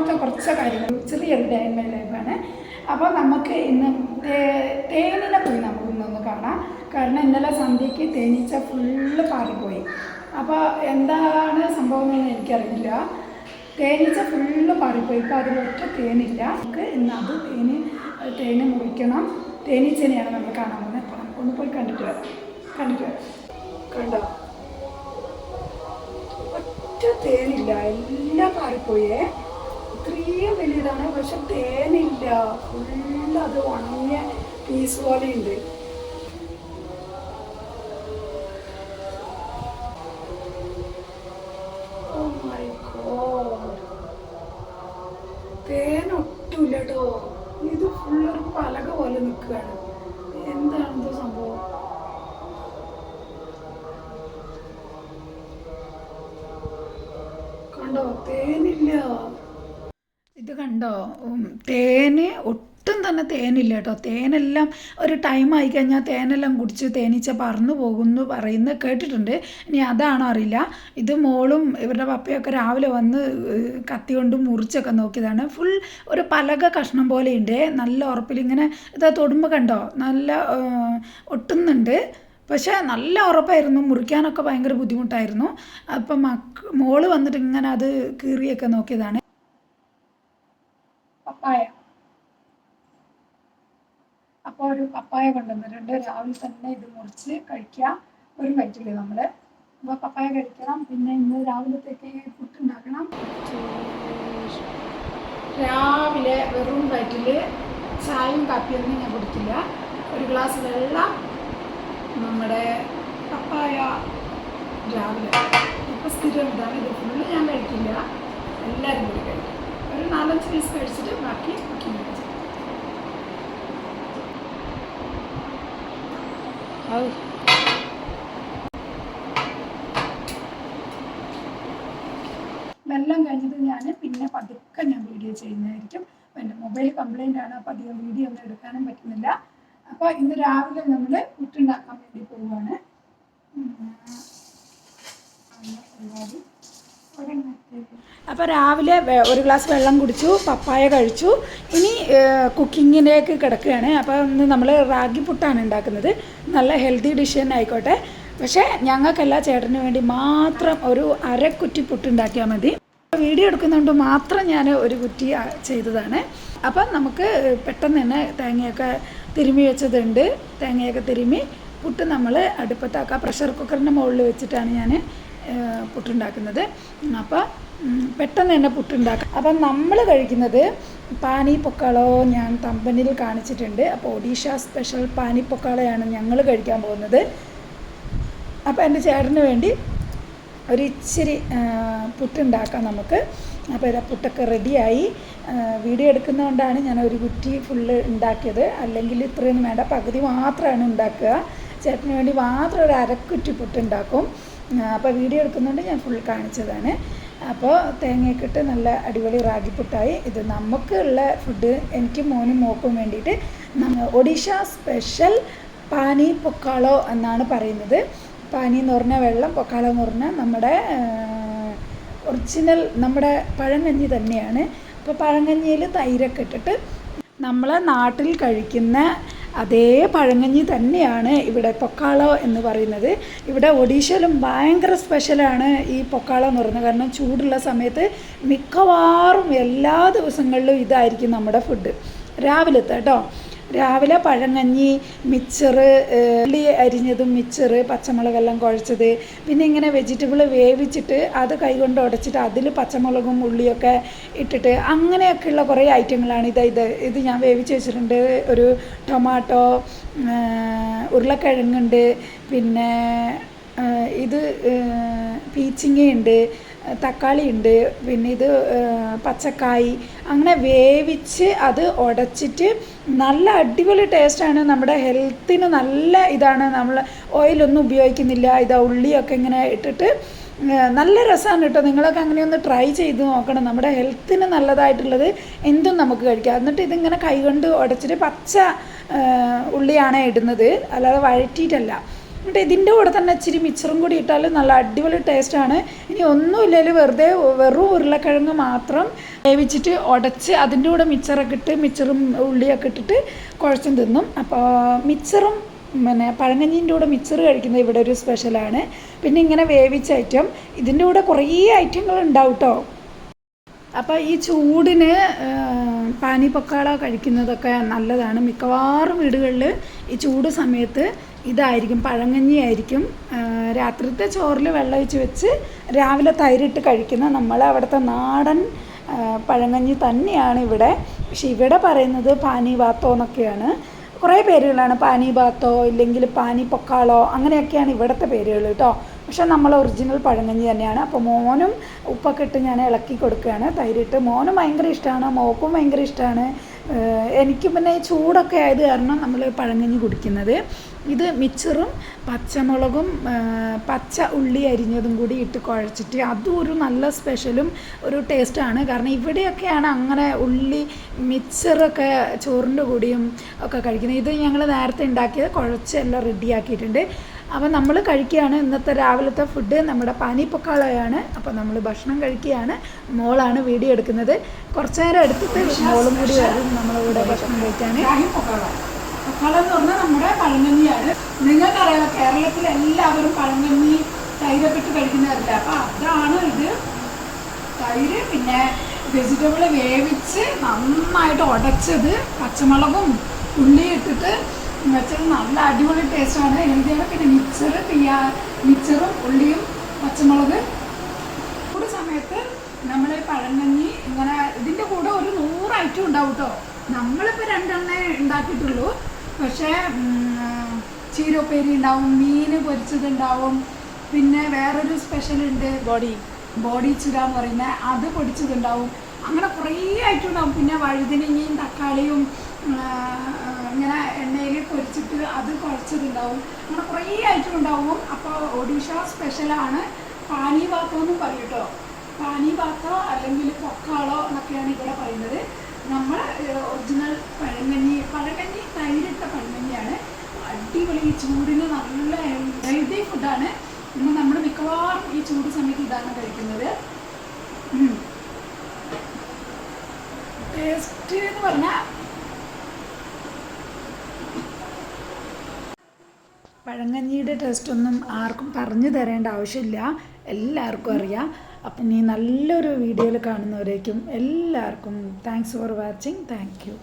അങ്ങനത്തെ കുറച്ച് കാര്യങ്ങൾ ചെറിയൊരു ഡേ ഇൻ മൈ ലൈഫാണ്. അപ്പോൾ നമുക്ക് ഇന്ന് തേനിനെ പോയി നമുക്ക് ഇന്നൊന്ന് കാണാം. കാരണം ഇന്നലെ സന്ധ്യയ്ക്ക് തേനീച്ച ഫുള്ള് പാറിപ്പോയി. അപ്പോൾ എന്താണ് സംഭവം എന്ന് എനിക്കറിയില്ല. തേനീച്ച ഫുള്ള് പാറിപ്പോയി. ഇപ്പോൾ അതിലൊറ്റ തേനില്ല. നമുക്ക് ഇന്ന് അത് തേന് മുറിക്കണം. തേനീച്ചനെയാണ് നമ്മൾ കാണാൻ പോകുന്നത്. അപ്പോൾ നമുക്കൊന്ന് പോയി കണ്ടിട്ട് വരാം. കണ്ടോ, ഒറ്റ തേനില്ല, എല്ലാം പാറിപ്പോയേ. ഇത്രയും വലിയതാണ്, പക്ഷെ തേനില്ല. ഫുള്ള് അത് ഉണങ്ങിയ പീസ് പോലെ ഉണ്ട്. തേനൊട്ടുമില്ല കേട്ടോ. ഇത് ഫുള്ളൊരു പലക പോലെ നിൽക്കുകയാണ്. എന്താണെന്തോ സംഭവം. കണ്ടോ, തേനില്ല. ഇത് കണ്ടോ, തേന് ഒട്ടും തന്നെ തേനില്ല കേട്ടോ. തേനെല്ലാം ഒരു ടൈം ആയിക്കഴിഞ്ഞാൽ തേനെല്ലാം കുടിച്ച് തേനീച്ച പറന്നു പോകുമെന്ന് പറയുന്നത് കേട്ടിട്ടുണ്ട്. ഇനി അതാണോ അറിയില്ല. ഇത് മോളും ഇവരുടെ പപ്പയൊക്കെ രാവിലെ വന്ന് കത്തി കൊണ്ട് മുറിച്ചൊക്കെ നോക്കിയതാണ്. ഫുൾ ഒരു പലക കഷ്ണം പോലെ ഉണ്ട്. നല്ല ഉറപ്പിലിങ്ങനെ ഇതാ തൊടുമ്പോൾ കണ്ടോ നല്ല ഒട്ടുന്നുണ്ട്. പക്ഷേ നല്ല ഉറപ്പായിരുന്നു. മുറിക്കാനൊക്കെ ഭയങ്കര ബുദ്ധിമുട്ടായിരുന്നു. അപ്പം മോള് വന്നിട്ട് ഇങ്ങനെ അത് കീറിയൊക്കെ നോക്കിയതാണ്. പപ്പായ, അപ്പോൾ ഒരു പപ്പായ കൊണ്ടുവന്നിട്ടുണ്ട്. രാവിലെ തന്നെ ഇത് മുറിച്ച് കഴിക്കുക. ഒരു വയറ്റിൽ നമ്മൾ അപ്പോൾ പപ്പായ കഴിക്കണം. പിന്നെ ഇന്ന് രാവിലത്തേക്ക് പുട്ടുണ്ടാക്കണം. രാവിലെ വെറും വയറ്റിൽ ചായയും കാപ്പിയൊന്നും ഞാൻ കുടിക്കില്ല. ഒരു ഗ്ലാസ് വെള്ളം, നമ്മുടെ പപ്പായ രാവിലെ. ഇപ്പോൾ സ്ഥിരം ഇതാണ്. ഇത് ഫുള്ള് ഞാൻ കഴിക്കില്ല, എല്ലാവരും കൂടി കഴിക്കും. ഒരു 4-5 പീസ് കഴിച്ചിട്ട് ബാക്കി കുക്കിംഗ് കഴിച്ചു. വെള്ളം കഴിഞ്ഞത് ഞാൻ പിന്നെ പതുക്കെ വീഡിയോ ചെയ്യുന്നതായിരിക്കും. എൻ്റെ മൊബൈൽ കംപ്ലൈൻ്റ് ആണ്. അപ്പോൾ അധികം വീഡിയോ ഒന്നും എടുക്കാനും പറ്റുന്നില്ല. അപ്പോൾ ഇന്ന് രാവിലെ നമ്മൾ പുട്ടുണ്ടാക്കാൻ വേണ്ടി പോവുകയാണ്. അപ്പോൾ രാവിലെ ഒരു ഗ്ലാസ് വെള്ളം കുടിച്ചു, പപ്പായ കഴിച്ചു. ഇനി കുക്കിങ്ങിലേക്ക് കിടക്കുകയാണ്. അപ്പോൾ ഇന്ന് നമ്മൾ റാഗി പുട്ടാണ് ഉണ്ടാക്കുന്നത്. നല്ല ഹെൽത്തി ഡിഷ് തന്നെ ആയിക്കോട്ടെ. പക്ഷേ ഞങ്ങൾക്കല്ല, ചേട്ടന് വേണ്ടി മാത്രം ഒരു അരക്കുറ്റി പുട്ടുണ്ടാക്കിയാൽ മതി. വീഡിയോ എടുക്കുന്നതുകൊണ്ട് മാത്രം ഞാൻ ഒരു കുറ്റി ചെയ്തതാണ്. അപ്പം നമുക്ക് പെട്ടെന്ന് തന്നെ തേങ്ങയൊക്കെ തിരുമ്മി വെച്ചതുണ്ട്. തേങ്ങയൊക്കെ തിരുമ്മി പുട്ട് നമ്മൾ അടുപ്പത്താക്കുക. പ്രഷർ കുക്കറിൻ്റെ മുകളിൽ വെച്ചിട്ടാണ് ഞാൻ പുട്ടുണ്ടാക്കുന്നത്. അപ്പോൾ പെട്ടെന്ന് തന്നെ പുട്ടുണ്ടാക്കാം. അപ്പം നമ്മൾ കഴിക്കുന്നത് പാനി പൊക്കാളോ ഞാൻ തമ്പനിൽ കാണിച്ചിട്ടുണ്ട്. അപ്പോൾ ഒഡീഷ സ്പെഷ്യൽ പാനി പൊക്കാളയാണ് ഞങ്ങൾ കഴിക്കാൻ പോകുന്നത്. അപ്പോൾ എൻ്റെ ചേട്ടന് വേണ്ടി ഒരു ഇച്ചിരി പുട്ടുണ്ടാക്കാം നമുക്ക്. അപ്പോൾ ഇതാ പുട്ടൊക്കെ റെഡിയായി. വീഡിയോ എടുക്കുന്നതുകൊണ്ടാണ് ഞാൻ ഒരു കുറ്റി ഫുള്ള് ഉണ്ടാക്കിയത്. അല്ലെങ്കിൽ ഇത്രയൊന്നും വേണ്ട, പകുതി മാത്രമാണ് ഉണ്ടാക്കുക. ചേട്ടന് വേണ്ടി മാത്രം ഒരു അരക്കുറ്റി പുട്ടുണ്ടാക്കും. അപ്പോൾ വീഡിയോ എടുക്കുന്നതുകൊണ്ട് ഞാൻ ഫുൾ കാണിച്ചതാണ്. അപ്പോൾ തേങ്ങയൊക്കെ ഇട്ട് നല്ല അടിപൊളി റാഗി പുട്ടായി. ഇത് നമുക്കുള്ള ഫുഡ്, എനിക്കും മോനും മോക്കും വേണ്ടിയിട്ട് ഒഡീഷ സ്പെഷ്യൽ പാനി പൊക്കാളോ എന്നാണ് പറയുന്നത്. പാനി എന്ന് പറഞ്ഞാൽ വെള്ളം, പൊക്കാളോ എന്ന് പറഞ്ഞാൽ നമ്മുടെ ഒറിജിനൽ നമ്മുടെ പഴങ്കഞ്ഞി തന്നെയാണ്. അപ്പോൾ പഴങ്കഞ്ഞിയിൽ തൈരൊക്കെ ഇട്ടിട്ട് നമ്മൾ നാട്ടിൽ കഴിക്കുന്ന അതേ പഴങ്കഞ്ഞി തന്നെയാണ് ഇവിടെ പൊക്കാളോ എന്ന് പറയുന്നത്. ഇവിടെ ഒഡീഷയിലും ഭയങ്കര സ്പെഷ്യലാണ് ഈ പൊക്കാളോ എന്ന് പറയുന്നത്. കാരണം ചൂടുള്ള സമയത്ത് മിക്കവാറും എല്ലാ ദിവസങ്ങളിലും ഇതായിരിക്കും നമ്മുടെ ഫുഡ്. രാവിലത്തെ കേട്ടോ. രാവിലെ പഴങ്കഞ്ഞി, മിച്ചർ, ഉള്ളി അരിഞ്ഞതും മിച്ചർ, പച്ചമുളകെല്ലാം കുഴച്ചത്, പിന്നെ ഇങ്ങനെ വെജിറ്റബിൾ വേവിച്ചിട്ട് അത് കൈകൊണ്ട് ഉടച്ചിട്ട് അതിൽ പച്ചമുളകും ഉള്ളിയൊക്കെ ഇട്ടിട്ട് അങ്ങനെയൊക്കെയുള്ള കുറേ ഐറ്റങ്ങളാണ്. ഇത് ഞാൻ വേവിച്ച് വെച്ചിട്ടുണ്ട്. ഒരു ടൊമാറ്റോ, ഉരുളക്കിഴങ്ങുണ്ട്, പിന്നെ ഇത് പീച്ചിങ്ങയുണ്ട്, തക്കാളി ഉണ്ട്, പിന്നെ ഇത് പച്ചക്കായ്, അങ്ങനെ വേവിച്ച് അത് ഉടച്ചിട്ട് നല്ല അടിപൊളി ടേസ്റ്റാണ്. നമ്മുടെ ഹെൽത്തിന് നല്ല ഇതാണ്. നമ്മൾ ഓയിലൊന്നും ഉപയോഗിക്കുന്നില്ല. ഇതാ ഉള്ളിയൊക്കെ ഇങ്ങനെ ഇട്ടിട്ട് നല്ല രസമാണ് കേട്ടോ. നിങ്ങളൊക്കെ അങ്ങനെയൊന്ന് ട്രൈ ചെയ്ത് നോക്കണം. നമ്മുടെ ഹെൽത്തിന് നല്ലതായിട്ടുള്ളത് എന്തും നമുക്ക് കഴിക്കാം. എന്നിട്ട് ഇതിങ്ങനെ കൈകൊണ്ട് ഉടച്ചിട്ട് പച്ച ഉള്ളിയാണ് ഇടുന്നത്, അല്ലാതെ വഴറ്റിയിട്ടല്ല. എന്നിട്ട് ഇതിൻ്റെ കൂടെ തന്നെ ഇച്ചിരി മിച്ചറും കൂടി ഇട്ടാൽ നല്ല അടിപൊളി ടേസ്റ്റാണ്. ഇനി ഒന്നുമില്ലെങ്കിൽ വെറും ഉരുളക്കിഴങ്ങ് മാത്രം വേവിച്ചിട്ട് ഉടച്ച് അതിൻ്റെ കൂടെ മിച്ചറൊക്കെ ഇട്ട് മിച്ചറും ഉള്ളിയൊക്കെ ഇട്ടിട്ട് കുഴച്ചും തിന്നും. അപ്പോൾ മിച്ചറും പിന്നെ പഴങ്കഞ്ഞീൻ്റെ കൂടെ മിച്ചർ കഴിക്കുന്നത് ഇവിടെ ഒരു സ്പെഷ്യലാണ്. പിന്നെ ഇങ്ങനെ വേവിച്ച ഐറ്റം, ഇതിൻ്റെ കൂടെ കുറേ ഐറ്റങ്ങൾ ഉണ്ടാവും കേട്ടോ. അപ്പോൾ ഈ ചൂടിന് പാനി പക്കാള കഴിക്കുന്നതൊക്കെ നല്ലതാണ്. മിക്കവാറും വീടുകളിൽ ഈ ചൂട് സമയത്ത് ഇതായിരിക്കും, പഴങ്കഞ്ഞി ആയിരിക്കും. രാത്രിത്തെ ചോറിൽ വെള്ളം ഒഴിച്ച് വെച്ച് രാവിലെ തൈരിട്ട് കഴിക്കുന്ന നമ്മളെ അവിടുത്തെ നാടൻ പഴങ്കഞ്ഞി തന്നെയാണ് ഇവിടെ. പക്ഷെ ഇവിടെ പറയുന്നത് പാനി ബാത്തോ എന്നൊക്കെയാണ്. കുറേ പേരുകളാണ്, പാനി ബാത്തോ ഇല്ലെങ്കിൽ പാനി പൊക്കാളോ അങ്ങനെയൊക്കെയാണ് ഇവിടുത്തെ പേരുകൾ കേട്ടോ. പക്ഷെ നമ്മൾ ഒറിജിനൽ പഴങ്കഞ്ഞി തന്നെയാണ്. അപ്പോൾ മോനും ഉപ്പൊക്കെ ഇട്ട് ഞാൻ ഇളക്കി കൊടുക്കുകയാണ്, തൈരിട്ട്. മോനും ഭയങ്കര ഇഷ്ടമാണ്, മോക്കും ഭയങ്കര ഇഷ്ടമാണ്. എനിക്ക് പിന്നെ ഈ ചൂടൊക്കെ ആയത് കാരണം നമ്മൾ പഴങ്കഞ്ഞി കുടിക്കുന്നത്. ഇത് മിച്ചറും പച്ചമുളകും പച്ച ഉള്ളി അരിഞ്ഞതും കൂടി ഇട്ട് കുഴച്ചിട്ട് അതും ഒരു നല്ല സ്പെഷ്യലും ഒരു ടേസ്റ്റാണ്. കാരണം ഇവിടെയൊക്കെയാണ് അങ്ങനെ ഉള്ളി മിച്ചറൊക്കെ ചോറിൻ്റെ കൂടിയും ഒക്കെ കഴിക്കുന്നത്. ഇത് ഞങ്ങൾ നേരത്തെ ഉണ്ടാക്കിയത് കുഴച്ച് എല്ലാം റെഡിയാക്കിയിട്ടുണ്ട്. അപ്പോൾ നമ്മൾ കഴിക്കുകയാണ്. ഇന്നത്തെ രാവിലത്തെ ഫുഡ് നമ്മുടെ പാനി പൊക്കാളയാണ്. അപ്പോൾ നമ്മൾ ഭക്ഷണം കഴിക്കുകയാണ്. മോളാണ് വീഡിയോ എടുക്കുന്നത്. കുറച്ച് നേരം എടുത്തിട്ട് മോളും കൂടി വരും നമ്മളിവിടെ ഭക്ഷണം കഴിക്കാൻ. പൊക്കാള എന്ന് പറഞ്ഞാൽ നമ്മുടെ പഴങ്കഞ്ഞിയാണ്. നിങ്ങൾക്കറിയാം കേരളത്തിൽ എല്ലാവരും പഴങ്കഞ്ഞി തൈരൊക്കെ കഴിക്കുന്നവരില്ല. അപ്പോൾ അതാണ് ഇത്. തൈര് പിന്നെ വെജിറ്റബിൾ വേവിച്ച് നന്നായിട്ട് ഉടച്ചത് പച്ചമുളകും ഉള്ളി ഇട്ടിട്ട് വെച്ചത് നല്ല അടിപൊളി ടേസ്റ്റാണ്, ഹെൽത്തിയാണ്. പിന്നെ മിച്ചറും ഉള്ളിയും പച്ചമുളക് കൂടെ സമയത്ത് നമ്മൾ പഴങ്കഞ്ഞി ഇങ്ങനെ ഇതിൻ്റെ കൂടെ ഒരു 100 ഐറ്റം ഉണ്ടാവും കേട്ടോ. നമ്മളിപ്പോൾ 2 ഉണ്ടാക്കിയിട്ടുള്ളൂ. പക്ഷേ ചീരോപ്പേരി ഉണ്ടാവും, മീൻ പൊരിച്ചതുണ്ടാവും, പിന്നെ വേറൊരു സ്പെഷ്യലുണ്ട് ബോഡി ചുര എന്ന് പറയുന്നത്, അത് പൊടിച്ചതുണ്ടാവും. അങ്ങനെ കുറേ ഐറ്റം ഉണ്ടാവും. പിന്നെ വഴുതനങ്ങയും തക്കാളിയും ഇങ്ങനെ എണ്ണയിൽ പൊരിച്ചിട്ട് അത് കുഴച്ചതുണ്ടാവും. അങ്ങനെ കുറേ ഐറ്റം ഉണ്ടാവും. അപ്പോൾ ഒഡീഷ സ്പെഷ്യലാണ് പാനി ബാത്തോ എന്നും പറയും കേട്ടോ. പാനി ബാത്തോ അല്ലെങ്കിൽ പൊക്കാളോ എന്നൊക്കെയാണ് ഇവിടെ പറയുന്നത്. നമ്മൾ ഒറിജിനൽ പഴങ്കഞ്ഞി തൈരിട്ട പഴങ്കഞ്ഞിയാണ്. അടിപൊളി, ഈ ചൂടിന് നല്ല ഹെൽത്തി ഫുഡാണ്. പിന്നെ നമ്മൾ മിക്കവാറും ഈ ചൂട് സമയത്ത് ഇതാണ് കഴിക്കുന്നത്. ടേസ്റ്റ് എന്ന് പറഞ്ഞാൽ പഴങ്കഞ്ഞിയുടെ ടേസ്റ്റൊന്നും ആർക്കും പറഞ്ഞു തരേണ്ട ആവശ്യമില്ല, എല്ലാവർക്കും അറിയാം. അപ്പം നീ നല്ലൊരു വീഡിയോയിൽ കാണുന്നവരേക്കും എല്ലാവർക്കും thanks for watching. Thank you.